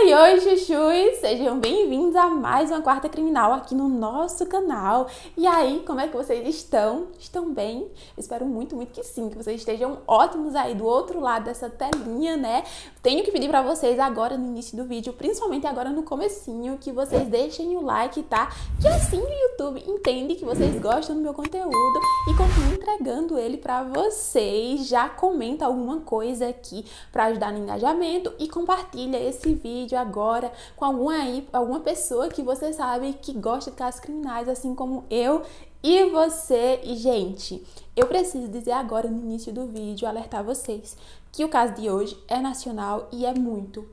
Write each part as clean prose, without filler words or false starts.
Oi, chuchus! Sejam bem-vindos a mais uma Quarta Criminal aqui no nosso canal. E aí, como é que vocês estão? Estão bem? Eu espero muito que sim, que vocês estejam ótimos aí do outro lado dessa telinha, né? Tenho que pedir pra vocês agora no início do vídeo, principalmente agora no comecinho, que vocês deixem o like, tá? Que assim o YouTube entende que vocês gostam do meu conteúdo e continua entregando ele pra vocês. Já comenta alguma coisa aqui pra ajudar no engajamento e compartilha esse vídeo agora com alguma pessoa que você sabe que gosta de casos criminais, assim como eu e você. E, gente, eu preciso dizer agora no início do vídeo, alertar vocês que o caso de hoje é nacional e é muito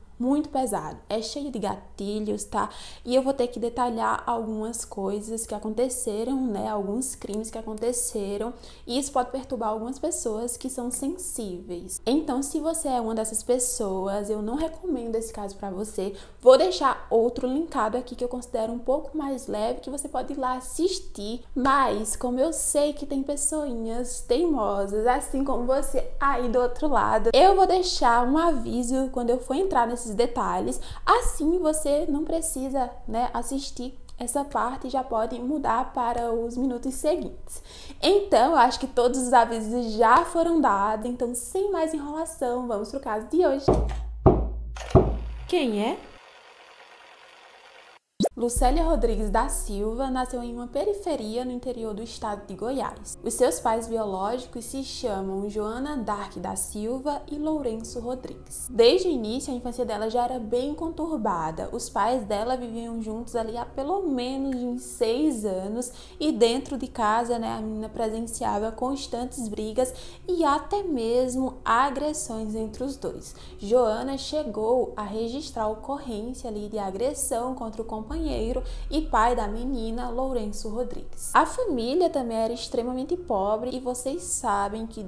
pesado, é cheio de gatilhos, tá? E eu vou ter que detalhar algumas coisas que aconteceram, né? Alguns crimes que aconteceram, e isso pode perturbar algumas pessoas que são sensíveis. Então, se você é uma dessas pessoas, eu não recomendo esse caso pra você. Vou deixar outro linkado aqui que eu considero um pouco mais leve, que você pode ir lá assistir. Mas, como eu sei que tem pessoinhas teimosas, assim como você aí do outro lado, eu vou deixar um aviso quando eu for entrar nesses detalhes, assim você não precisa, né, assistir essa parte e já pode mudar para os minutos seguintes. Então, eu acho que todos os avisos já foram dados, então sem mais enrolação, vamos pro caso de hoje. Quem é? Lucélia Rodrigues da Silva nasceu em uma periferia no interior do estado de Goiás. Os seus pais biológicos se chamam Joana Dark da Silva e Lourenço Rodrigues. Desde o início, a infância dela já era bem conturbada. Os pais dela viviam juntos ali há pelo menos uns 6 anos e dentro de casa, né, a menina presenciava constantes brigas e até mesmo agressões entre os dois. Joana chegou a registrar ocorrência ali de agressão contra o companheiro e pai da menina, Lourenço Rodrigues. A família também era extremamente pobre e vocês sabem que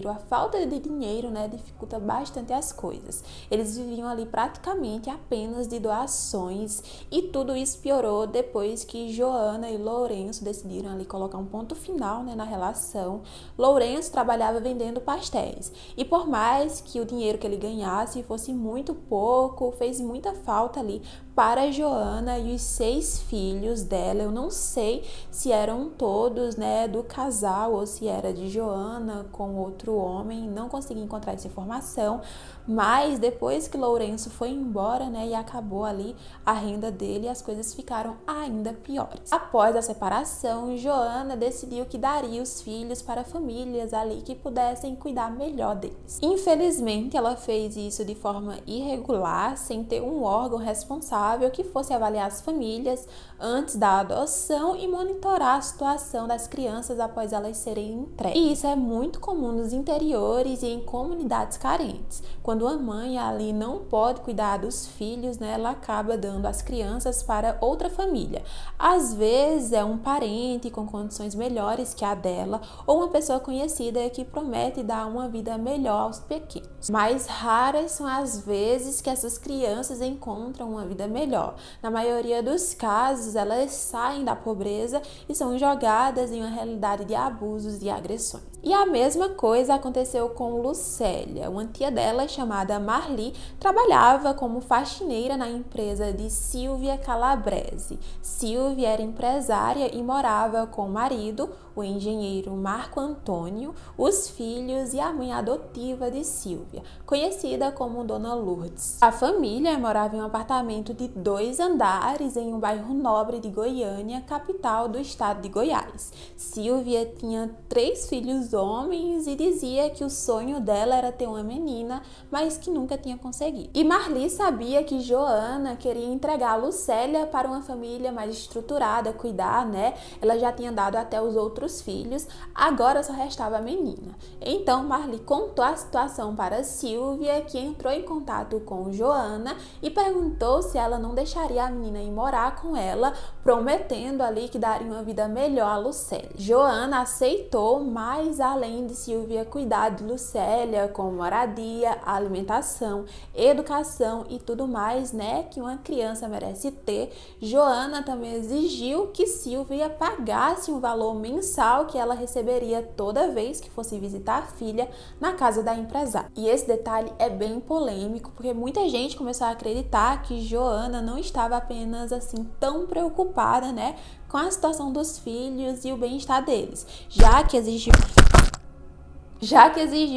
a falta de dinheiro, né, dificulta bastante as coisas. Eles viviam ali praticamente apenas de doações e tudo isso piorou depois que Joana e Lourenço decidiram ali colocar um ponto final, né, na relação. Lourenço trabalhava vendendo pastéis e por mais que o dinheiro que ele ganhasse fosse muito pouco, fez muita falta ali para Joana e os 6 filhos dela. Eu não sei se eram todos, né, do casal ou se era de Joana com outro homem, não consegui encontrar essa informação, mas depois que Lourenço foi embora, né, e acabou ali a renda dele, as coisas ficaram ainda piores. Após a separação, Joana decidiu que daria os filhos para famílias ali que pudessem cuidar melhor deles. Infelizmente, ela fez isso de forma irregular, sem ter um órgão responsável que fosse avaliar as famílias antes da adoção e monitorar a situação das crianças após elas serem entregues. E isso é muito comum nos interiores e em comunidades carentes. Quando a mãe ali não pode cuidar dos filhos, né, ela acaba dando as crianças para outra família. Às vezes é um parente com condições melhores que a dela ou uma pessoa conhecida que promete dar uma vida melhor aos pequenos. Mais raras são as vezes que essas crianças encontram uma vida melhor. Na maioria dos casos, elas saem da pobreza e são jogadas em uma realidade de abusos e agressões. E a mesma coisa aconteceu com Lucélia. Uma tia dela, chamada Marli, trabalhava como faxineira na empresa de Silvia Calabrese. Silvia era empresária e morava com o marido, o engenheiro Marco Antônio, os filhos e a mãe adotiva de Silvia, conhecida como Dona Lourdes. A família morava em um apartamento de 2 andares em um bairro nobre de Goiânia, capital do estado de Goiás. Silvia tinha 3 filhos homens e dizia que o sonho dela era ter uma menina, mas que nunca tinha conseguido. E Marli sabia que Joana queria entregar a Lucélia para uma família mais estruturada, cuidar, né? Ela já tinha dado até os outros filhos, agora só restava a menina. Então Marli contou a situação para Silvia, que entrou em contato com Joana e perguntou se ela não deixaria a menina ir morar com ela, prometendo ali que daria uma vida melhor a Lucélia. Joana aceitou, mas além de Silvia cuidar de Lucélia com moradia, alimentação, educação e tudo mais, né, que uma criança merece ter, Joana também exigiu que Silvia pagasse um valor mensal que ela receberia toda vez que fosse visitar a filha na casa da empresária. E esse detalhe é bem polêmico, porque muita gente começou a acreditar que Joana não estava apenas assim tão preocupada, né, com a situação dos filhos e o bem-estar deles, já que exigiu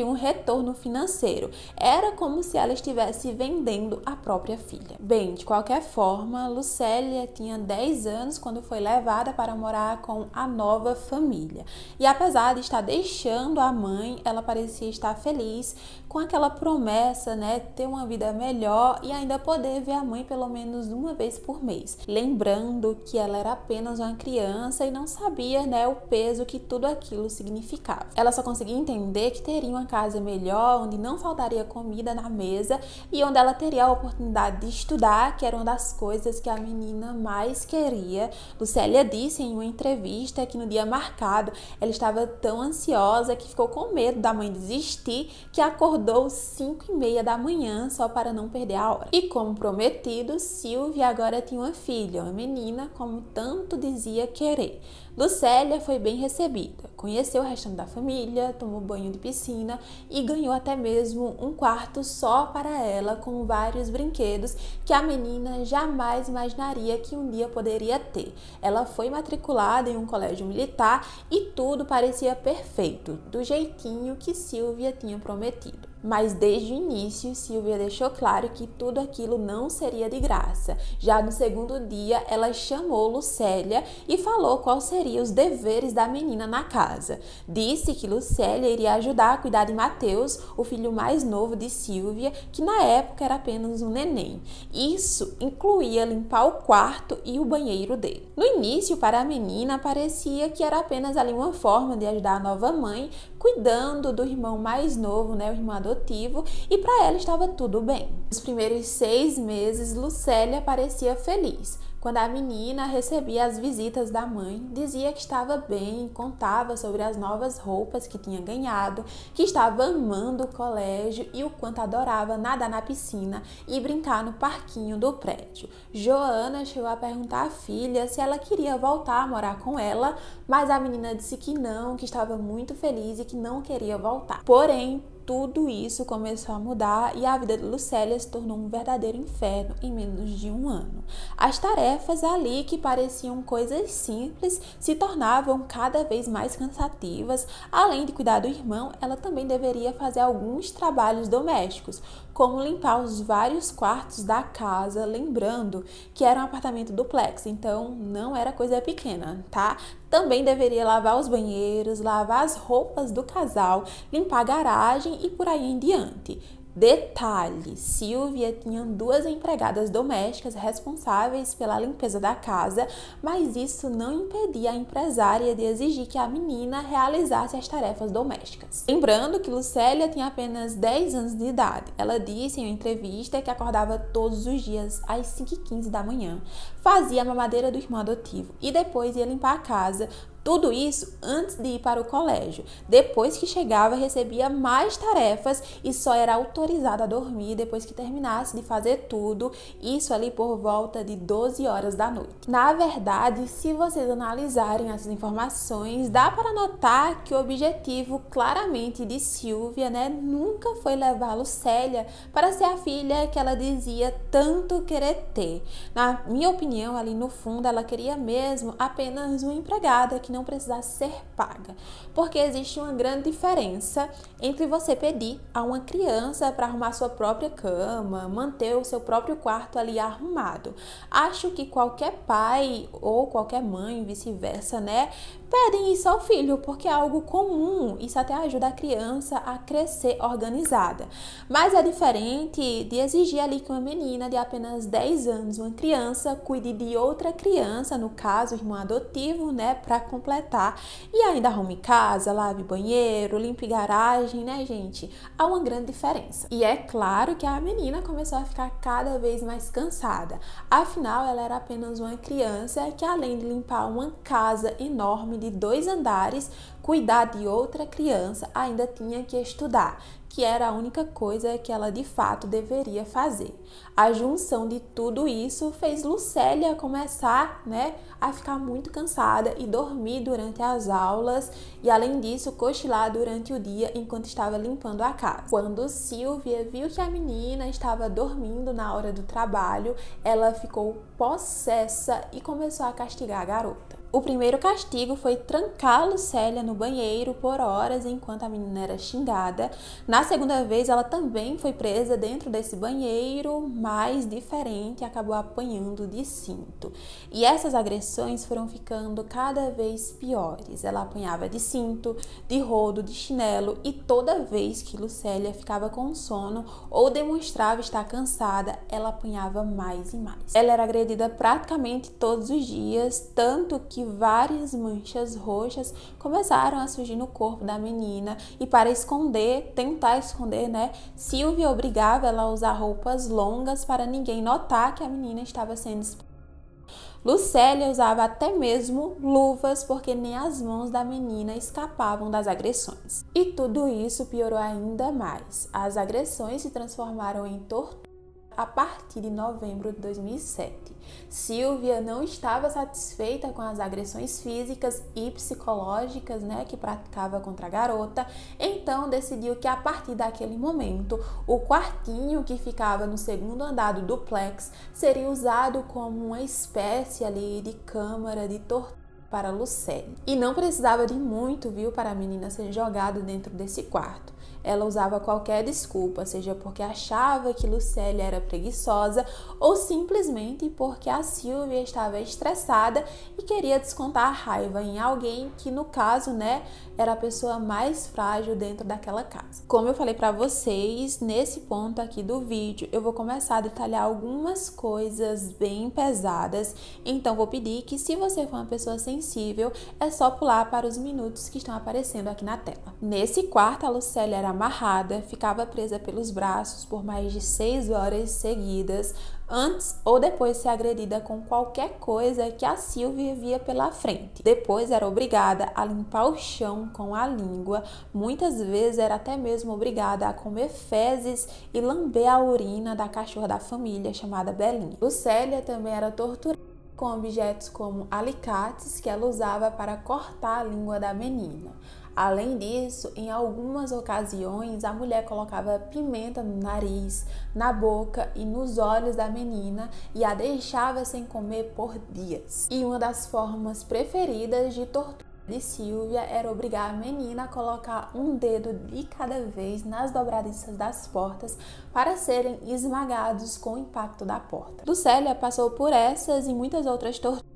um retorno financeiro. Era como se ela estivesse vendendo a própria filha. Bem, de qualquer forma, Lucélia tinha 10 anos quando foi levada para morar com a nova família. E apesar de estar deixando a mãe, ela parecia estar feliz com aquela promessa, né, ter uma vida melhor e ainda poder ver a mãe pelo menos uma vez por mês. Lembrando que ela era apenas uma criança e não sabia, né, o peso que tudo aquilo significava. Ela só conseguia entender que teria uma casa melhor, onde não faltaria comida na mesa e onde ela teria a oportunidade de estudar, que era uma das coisas que a menina mais queria. Lucélia disse em uma entrevista que no dia marcado ela estava tão ansiosa que ficou com medo da mãe desistir, que acordou 5h30 da manhã só para não perder a hora. E como prometido, Silvia agora tinha uma filha, uma menina, como tanto dizia querer. Lucélia foi bem recebida, conheceu o restante da família, tomou banho de piscina e ganhou até mesmo um quarto só para ela, com vários brinquedos que a menina jamais imaginaria que um dia poderia ter. Ela foi matriculada em um colégio militar e tudo parecia perfeito, do jeitinho que Silvia tinha prometido. Mas desde o início, Silvia deixou claro que tudo aquilo não seria de graça. Já no segundo dia, ela chamou Lucélia e falou quais seriam os deveres da menina na casa. Disse que Lucélia iria ajudar a cuidar de Mateus, o filho mais novo de Silvia, que na época era apenas um neném. Isso incluía limpar o quarto e o banheiro dele. No início, para a menina, parecia que era apenas ali uma forma de ajudar a nova mãe, cuidando do irmão mais novo, né, o irmão adotivo, e para ela estava tudo bem. Nos primeiros 6 meses, Lucélia parecia feliz. Quando a menina recebia as visitas da mãe, dizia que estava bem, contava sobre as novas roupas que tinha ganhado, que estava amando o colégio e o quanto adorava nadar na piscina e brincar no parquinho do prédio. Joana chegou a perguntar à filha se ela queria voltar a morar com ela, mas a menina disse que não, que estava muito feliz e que não queria voltar. Porém, tudo isso começou a mudar e a vida de Lucélia se tornou um verdadeiro inferno em menos de um ano. As tarefas ali, que pareciam coisas simples, se tornavam cada vez mais cansativas. Além de cuidar do irmão, ela também deveria fazer alguns trabalhos domésticos, como limpar os vários quartos da casa, lembrando que era um apartamento duplex, então não era coisa pequena, tá? Também deveria lavar os banheiros, lavar as roupas do casal, limpar a garagem e por aí em diante. Detalhe, Silvia tinha 2 empregadas domésticas responsáveis pela limpeza da casa, mas isso não impedia a empresária de exigir que a menina realizasse as tarefas domésticas. Lembrando que Lucélia tinha apenas 10 anos de idade. Ela disse em uma entrevista que acordava todos os dias às 5h15 da manhã, fazia a mamadeira do irmão adotivo e depois ia limpar a casa. Tudo isso antes de ir para o colégio. Depois que chegava, recebia mais tarefas e só era autorizada a dormir depois que terminasse de fazer tudo, isso ali por volta de 12 horas da noite. Na verdade, se vocês analisarem essas informações, dá para notar que o objetivo claramente de Silvia, né, nunca foi levar Lucélia para ser a filha que ela dizia tanto querer ter. Na minha opinião, ali no fundo, ela queria mesmo apenas uma empregada que não precisasse ser paga, porque existe uma grande diferença entre você pedir a uma criança para arrumar sua própria cama, manter o seu próprio quarto ali arrumado. Acho que qualquer pai ou qualquer mãe, vice-versa, né, pedem isso ao filho, porque é algo comum, isso até ajuda a criança a crescer organizada. Mas é diferente de exigir ali que uma menina de apenas 10 anos, uma criança, cuide de outra criança, no caso, o irmão adotivo, né, para completar e ainda arrume casa, lave banheiro, limpe garagem, né, gente? Há uma grande diferença. E é claro que a menina começou a ficar cada vez mais cansada. Afinal, ela era apenas uma criança que, além de limpar uma casa enorme de 2 andares, cuidar de outra criança, ainda tinha que estudar, que era a única coisa que ela de fato deveria fazer. A junção de tudo isso fez Lucélia começar, né, a ficar muito cansada e dormir durante as aulas e, além disso, cochilar durante o dia enquanto estava limpando a casa. Quando Silvia viu que a menina estava dormindo na hora do trabalho, ela ficou possessa e começou a castigar a garota. O primeiro castigo foi trancar a Lucélia no banheiro por horas enquanto a menina era xingada. Na segunda vez, ela também foi presa dentro desse banheiro, mas diferente, acabou apanhando de cinto. E essas agressões foram ficando cada vez piores. Ela apanhava de cinto, de rodo, de chinelo e toda vez que Lucélia ficava com sono ou demonstrava estar cansada, ela apanhava mais e mais. Ela era agredida praticamente todos os dias, tanto que várias manchas roxas começaram a surgir no corpo da menina e, para tentar esconder, né, Silvia obrigava ela a usar roupas longas para ninguém notar que a menina estava sendo exposta. Lucélia usava até mesmo luvas porque nem as mãos da menina escapavam das agressões. E tudo isso piorou ainda mais. As agressões se transformaram em tortura a partir de novembro de 2007. Silvia não estava satisfeita com as agressões físicas e psicológicas, né, que praticava contra a garota, então decidiu que a partir daquele momento o quartinho que ficava no segundo andar do duplex seria usado como uma espécie ali de câmara de tortura para Lucélia. E não precisava de muito, viu, para a menina ser jogada dentro desse quarto. Ela usava qualquer desculpa, seja porque achava que Lucélia era preguiçosa ou simplesmente porque a Silvia estava estressada e queria descontar a raiva em alguém que, no caso, né, era a pessoa mais frágil dentro daquela casa. Como eu falei para vocês, nesse ponto aqui do vídeo, eu vou começar a detalhar algumas coisas bem pesadas, então vou pedir que, se você for uma pessoa sensível, é só pular para os minutos que estão aparecendo aqui na tela. Nesse quarto, a Lucélia era amarrada, ficava presa pelos braços por mais de 6 horas seguidas, antes ou depois de ser agredida com qualquer coisa que a Silvia via pela frente. Depois era obrigada a limpar o chão com a língua, muitas vezes era até mesmo obrigada a comer fezes e lamber a urina da cachorra da família, chamada Belinha. Lucélia também era torturada com objetos como alicates que ela usava para cortar a língua da menina. Além disso, em algumas ocasiões, a mulher colocava pimenta no nariz, na boca e nos olhos da menina e a deixava sem comer por dias. E uma das formas preferidas de tortura de Silvia era obrigar a menina a colocar um dedo de cada vez nas dobradiças das portas para serem esmagados com o impacto da porta. Lucélia passou por essas e muitas outras torturas.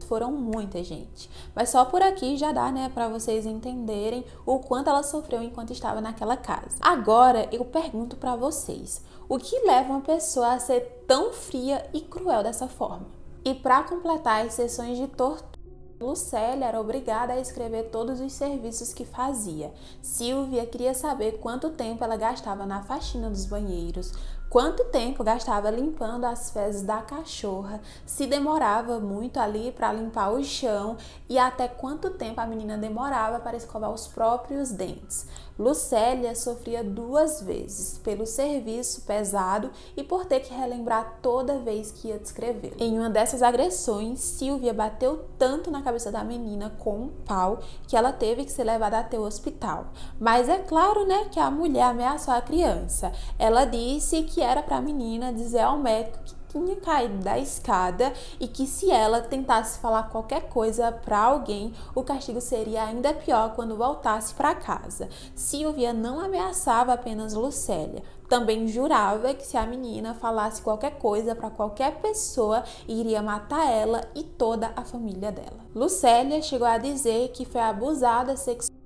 Foram muita gente, mas só por aqui já dá, né, para vocês entenderem o quanto ela sofreu enquanto estava naquela casa. Agora eu pergunto para vocês, o que leva uma pessoa a ser tão fria e cruel dessa forma? E para completar as sessões de tortura, Lucélia era obrigada a escrever todos os serviços que fazia. Silvia queria saber quanto tempo ela gastava na faxina dos banheiros, quanto tempo gastava limpando as fezes da cachorra, se demorava muito ali para limpar o chão e até quanto tempo a menina demorava para escovar os próprios dentes. Lucélia sofria 2 vezes, pelo serviço pesado e por ter que relembrar toda vez que ia descrever. Em uma dessas agressões, Silvia bateu tanto na cabeça da menina com um pau que ela teve que ser levada até o hospital. Mas é claro, né, que a mulher ameaçou a criança. Ela disse que era para a menina dizer ao médico que tinha caído da escada e que, se ela tentasse falar qualquer coisa para alguém, o castigo seria ainda pior quando voltasse para casa. Silvia não ameaçava apenas Lucélia, também jurava que se a menina falasse qualquer coisa para qualquer pessoa, iria matar ela e toda a família dela. Lucélia chegou a dizer que foi abusada sexualmente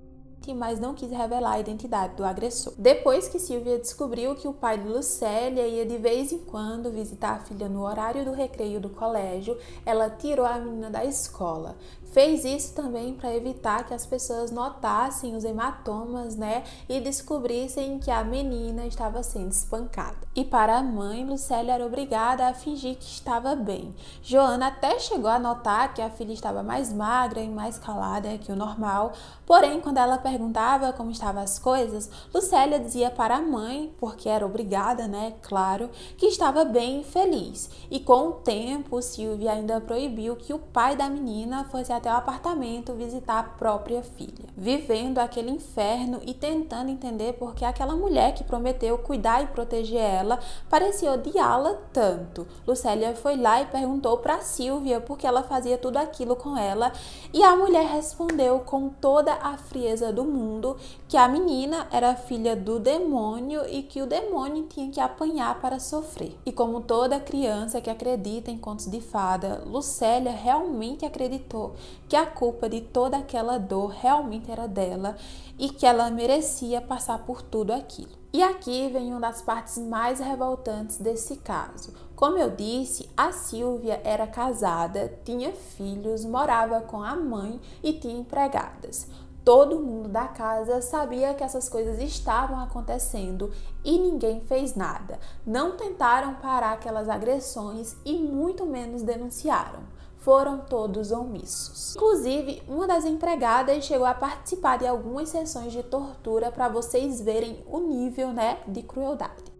mente, mas não quis revelar a identidade do agressor. Depois que Silvia descobriu que o pai de Lucélia ia de vez em quando visitar a filha no horário do recreio do colégio, ela tirou a menina da escola. Fez isso também para evitar que as pessoas notassem os hematomas, né, e descobrissem que a menina estava sendo espancada. E para a mãe, Lucélia era obrigada a fingir que estava bem. Joana até chegou a notar que a filha estava mais magra e mais calada que o normal, porém, quando ela perguntava como estavam as coisas, Lucélia dizia para a mãe, porque era obrigada, né, claro, que estava bem e feliz. E com o tempo, Silvia ainda proibiu que o pai da menina fosse até o apartamento visitar a própria filha, vivendo aquele inferno e tentando entender por que aquela mulher que prometeu cuidar e proteger ela parecia odiá-la tanto. Lucélia foi lá e perguntou para Silvia por que ela fazia tudo aquilo com ela, e a mulher respondeu com toda a frieza do mundo que a menina era filha do demônio e que o demônio tinha que apanhar para sofrer. E como toda criança que acredita em contos de fada, Lucélia realmente acreditou que a culpa de toda aquela dor realmente era dela e que ela merecia passar por tudo aquilo. E aqui vem uma das partes mais revoltantes desse caso. Como eu disse, a Silvia era casada, tinha filhos, morava com a mãe e tinha empregadas. Todo mundo da casa sabia que essas coisas estavam acontecendo e ninguém fez nada. Não tentaram parar aquelas agressões e muito menos denunciaram. Foram todos omissos. Inclusive, uma das empregadas chegou a participar de algumas sessões de tortura para vocês verem o nível, né, de crueldade.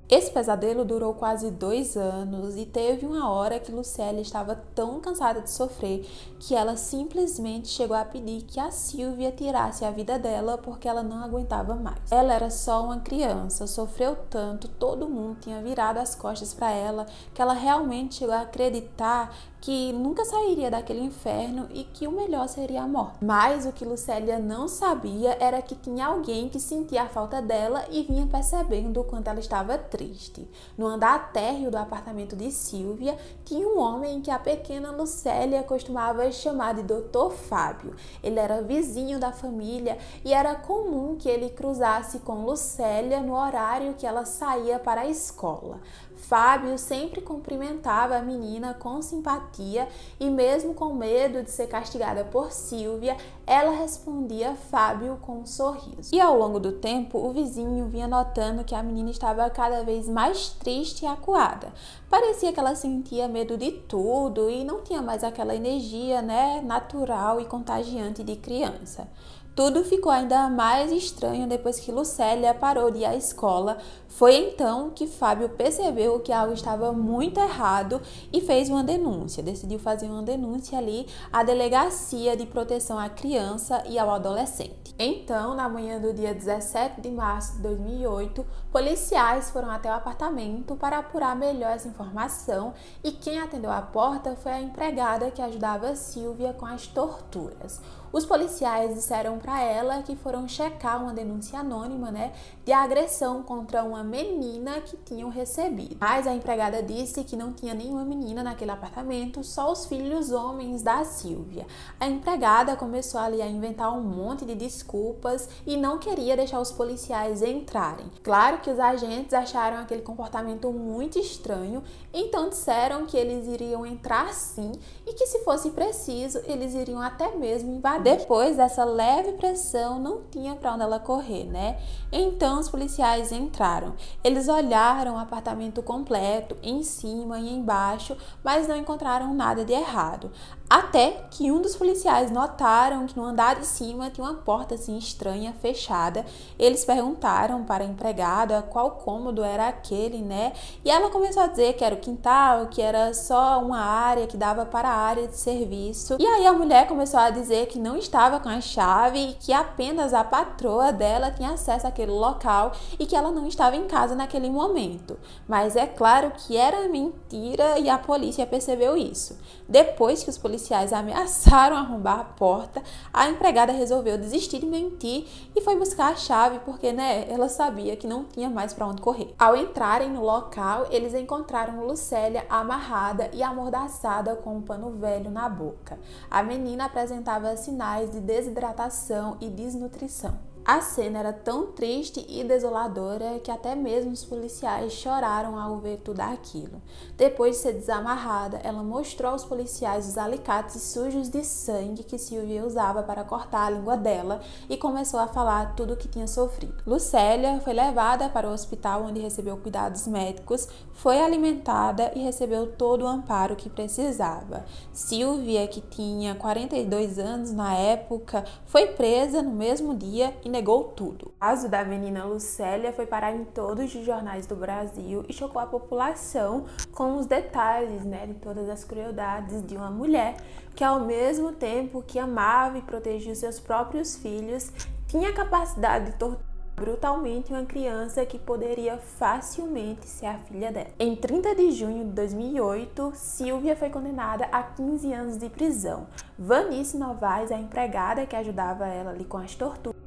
Esse pesadelo durou quase 2 anos e teve uma hora que Lucélia estava tão cansada de sofrer que ela simplesmente chegou a pedir que a Silvia tirasse a vida dela porque ela não aguentava mais. Ela era só uma criança, sofreu tanto, todo mundo tinha virado as costas para ela, que ela realmente chegou a acreditar que nunca sairia daquele inferno e que o melhor seria a morte. Mas o que Lucélia não sabia era que tinha alguém que sentia a falta dela e vinha percebendo o quanto ela estava triste. No andar térreo do apartamento de Silvia, tinha um homem que a pequena Lucélia costumava chamar de Dr. Fábio. Ele era vizinho da família e era comum que ele cruzasse com Lucélia no horário que ela saía para a escola. Fábio sempre cumprimentava a menina com simpatia e mesmo com medo de ser castigada por Silvia, ela respondia a Fábio com um sorriso. E ao longo do tempo, o vizinho vinha notando que a menina estava cada vez mais triste e acuada. Parecia que ela sentia medo de tudo e não tinha mais aquela energia, né, natural e contagiante de criança. Tudo ficou ainda mais estranho depois que Lucélia parou de ir à escola. Foi então que Fábio percebeu que algo estava muito errado e fez uma denúncia. Decidiu fazer uma denúncia ali à Delegacia de Proteção à Criança e ao Adolescente. Então, na manhã do dia 17 de março de 2008, policiais foram até o apartamento para apurar melhor essa informação e quem atendeu a porta foi a empregada que ajudava Silvia com as torturas. Os policiais disseram para ela que foram checar uma denúncia anônima, né, de agressão contra uma menina que tinham recebido. Mas a empregada disse que não tinha nenhuma menina naquele apartamento, só os filhos homens da Silvia. A empregada começou ali a inventar um monte de desculpas e não queria deixar os policiais entrarem. Claro que os agentes acharam aquele comportamento muito estranho, então disseram que eles iriam entrar sim e que se fosse preciso, eles iriam até mesmo invadir. Depois dessa leve pressão, não tinha para onde ela correr, né? Então os policiais entraram. Eles olharam o apartamento completo, em cima e embaixo, mas não encontraram nada de errado. Até que um dos policiais notaram que no andar de cima tinha uma porta assim estranha, fechada. Eles perguntaram para a empregada qual cômodo era aquele, né? E ela começou a dizer que era o quintal, que era só uma área que dava para a área de serviço. E aí a mulher começou a dizer que não estava com a chave e que apenas a patroa dela tinha acesso àquele local e que ela não estava em casa naquele momento. Mas é claro que era mentira e a polícia percebeu isso. Depois que os policiais policiais ameaçaram arrombar a porta, a empregada resolveu desistir de mentir e foi buscar a chave porque, ela sabia que não tinha mais para onde correr. Ao entrarem no local, eles encontraram Lucélia amarrada e amordaçada com um pano velho na boca. A menina apresentava sinais de desidratação e desnutrição. A cena era tão triste e desoladora que até mesmo os policiais choraram ao ver tudo aquilo. Depois de ser desamarrada, ela mostrou aos policiais os alicates sujos de sangue que Silvia usava para cortar a língua dela e começou a falar tudo o que tinha sofrido. Lucélia foi levada para o hospital onde recebeu cuidados médicos, foi alimentada e recebeu todo o amparo que precisava. Silvia, que tinha 42 anos na época, foi presa no mesmo dia e negou tudo. O caso da menina Lucélia foi parar em todos os jornais do Brasil e chocou a população com os detalhes, de todas as crueldades de uma mulher que, ao mesmo tempo que amava e protegia seus próprios filhos, tinha a capacidade de torturar brutalmente uma criança que poderia facilmente ser a filha dela. Em 30 de junho de 2008, Silvia foi condenada a 15 anos de prisão. Vanice Novaes, a empregada que ajudava ela ali com as torturas,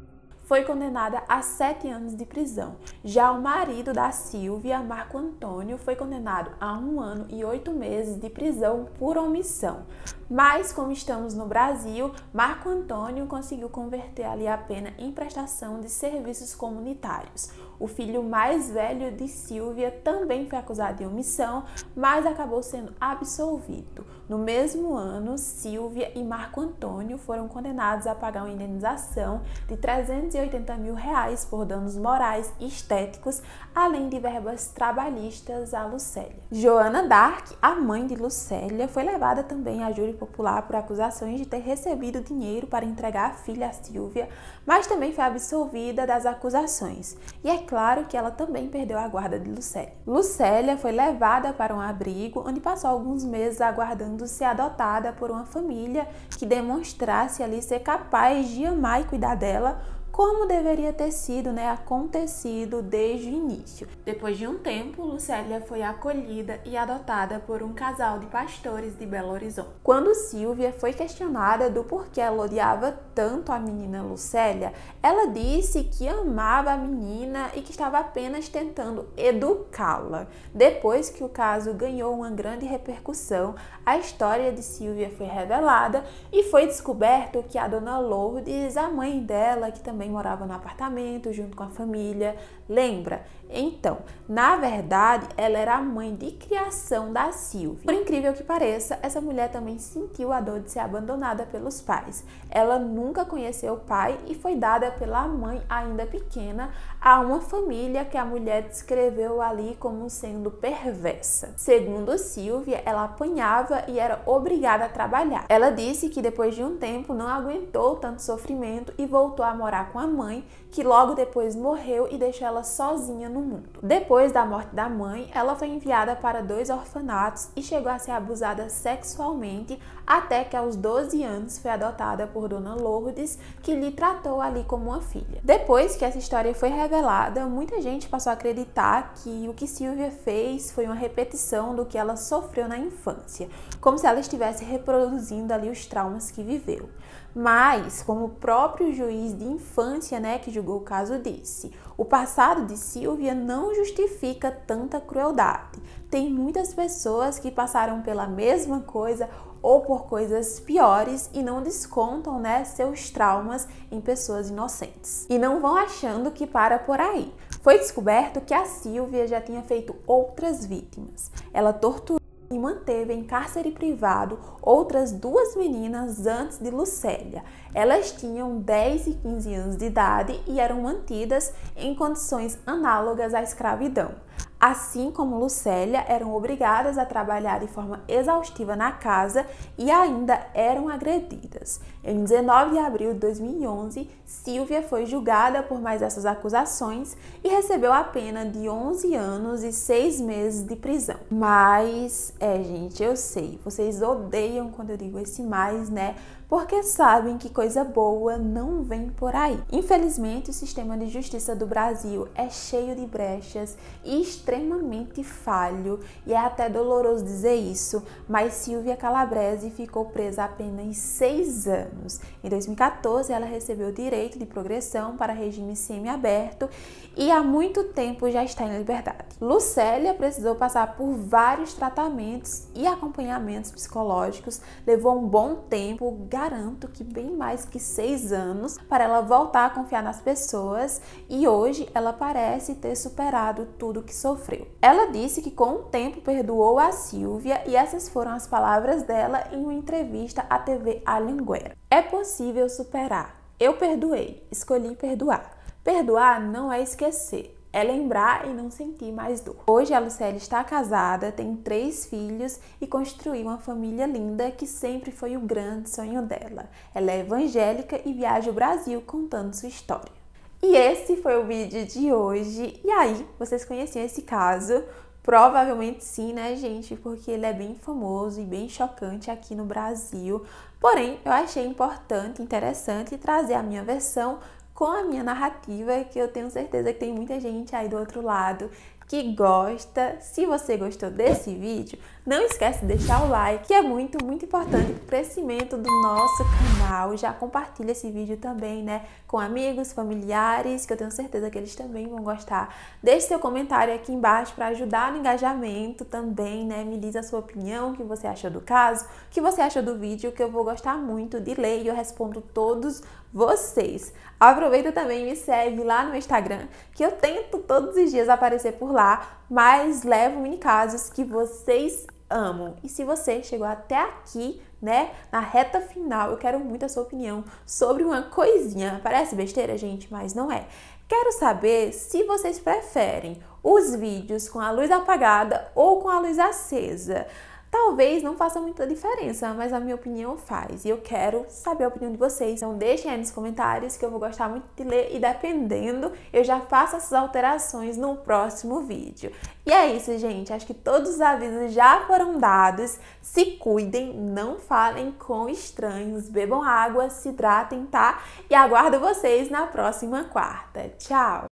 foi condenada a 7 anos de prisão. Já o marido da Silvia, Marco Antônio, foi condenado a 1 ano e 8 meses de prisão por omissão. Mas, como estamos no Brasil, Marco Antônio conseguiu converter ali a pena em prestação de serviços comunitários. O filho mais velho de Silvia também foi acusado de omissão, mas acabou sendo absolvido. No mesmo ano, Silvia e Marco Antônio foram condenados a pagar uma indenização de R$380 mil por danos morais e estéticos, além de verbas trabalhistas a Lucélia. Joana d'Arc, a mãe de Lucélia, foi levada também à júri popular por acusações de ter recebido dinheiro para entregar a filha a Silvia, mas também foi absolvida das acusações. E é claro que ela também perdeu a guarda de Lucélia. Lucélia foi levada para um abrigo, onde passou alguns meses aguardando ser adotada por uma família que demonstrasse ali ser capaz de amar e cuidar dela, como deveria ter sido, acontecido desde o início. Depois de um tempo, Lucélia foi acolhida e adotada por um casal de pastores de Belo Horizonte. Quando Silvia foi questionada do porquê ela odiava tanto a menina Lucélia, ela disse que amava a menina e que estava apenas tentando educá-la. Depois que o caso ganhou uma grande repercussão, a história de Silvia foi revelada e foi descoberto que a dona Lourdes, a mãe dela, que também morava no apartamento junto com a família, lembra? Então, na verdade, ela era a mãe de criação da Silvia. Por incrível que pareça, essa mulher também sentiu a dor de ser abandonada pelos pais. Ela nunca conheceu o pai e foi dada pela mãe ainda pequena a uma família que a mulher descreveu ali como sendo perversa. Segundo Silvia, ela apanhava e era obrigada a trabalhar. Ela disse que depois de um tempo não aguentou tanto sofrimento e voltou a morar com a mãe, que logo depois morreu e deixou ela sozinha no mundo. Depois da morte da mãe, ela foi enviada para 2 orfanatos e chegou a ser abusada sexualmente até que aos 12 anos foi adotada por Dona Lourdes, que lhe tratou ali como uma filha. Depois que essa história foi revelada, muita gente passou a acreditar que o que Silvia fez foi uma repetição do que ela sofreu na infância, como se ela estivesse reproduzindo ali os traumas que viveu. Mas, como o próprio juiz de infância, que julgou o caso disse, o passado de Silvia não justifica tanta crueldade. Tem muitas pessoas que passaram pela mesma coisa ou por coisas piores e não descontam, seus traumas em pessoas inocentes. E não vão achando que para por aí. Foi descoberto que a Silvia já tinha feito outras vítimas. Ela torturou e manteve em cárcere privado outras 2 meninas antes de Lucélia. Elas tinham 10 e 15 anos de idade e eram mantidas em condições análogas à escravidão. Assim como Lucélia, eram obrigadas a trabalhar de forma exaustiva na casa e ainda eram agredidas. Em 19 de abril de 2011, Silvia foi julgada por mais essas acusações e recebeu a pena de 11 anos e 6 meses de prisão. Mas, gente, eu sei, vocês odeiam quando eu digo esse mais, porque sabem que coisa boa não vem por aí. Infelizmente, o sistema de justiça do Brasil é cheio de brechas e extremamente extremamente falho e é até doloroso dizer isso, mas Silvia Calabrese ficou presa apenas 6 anos. Em 2014, ela recebeu o direito de progressão para regime semiaberto e há muito tempo já está em liberdade. Lucélia precisou passar por vários tratamentos e acompanhamentos psicológicos, levou um bom tempo, garanto que bem mais que 6 anos, para ela voltar a confiar nas pessoas e hoje ela parece ter superado tudo que sofreu. Ela disse que com o tempo perdoou a Silvia e essas foram as palavras dela em uma entrevista à TV Anhanguera. É possível superar. Eu perdoei, escolhi perdoar. Perdoar não é esquecer, é lembrar e não sentir mais dor. Hoje a Lucélia está casada, tem 3 filhos e construiu uma família linda que sempre foi o grande sonho dela. Ela é evangélica e viaja o Brasil contando sua história. E esse foi o vídeo de hoje. E aí, vocês conheciam esse caso? Provavelmente sim, né, gente? Porque ele é bem famoso e bem chocante aqui no Brasil. Porém, eu achei importante, interessante trazer a minha versão com a minha narrativa, que eu tenho certeza que tem muita gente aí do outro lado que gosta. Se você gostou desse vídeo, não esquece de deixar o like, que é muito importante para o crescimento do nosso canal. Já compartilha esse vídeo também, né, com amigos, familiares, que eu tenho certeza que eles também vão gostar. Deixe seu comentário aqui embaixo para ajudar no engajamento também, né, me diz a sua opinião, o que você achou do caso, o que você achou do vídeo, que eu vou gostar muito de ler e eu respondo todos vocês. Aproveita também e me segue lá no Instagram, que eu tento todos os dias aparecer por lá, mas levo mini casos que vocês amam. E se você chegou até aqui, né, na reta final, eu quero muito a sua opinião sobre uma coisinha. Parece besteira, gente, mas não é. Quero saber se vocês preferem os vídeos com a luz apagada ou com a luz acesa. Talvez não faça muita diferença, mas a minha opinião faz. E eu quero saber a opinião de vocês. Então deixem aí nos comentários que eu vou gostar muito de ler. E dependendo, eu já faço essas alterações no próximo vídeo. E é isso, gente. Acho que todos os avisos já foram dados. Se cuidem, não falem com estranhos. Bebam água, se hidratem, tá? E aguardo vocês na próxima quarta. Tchau!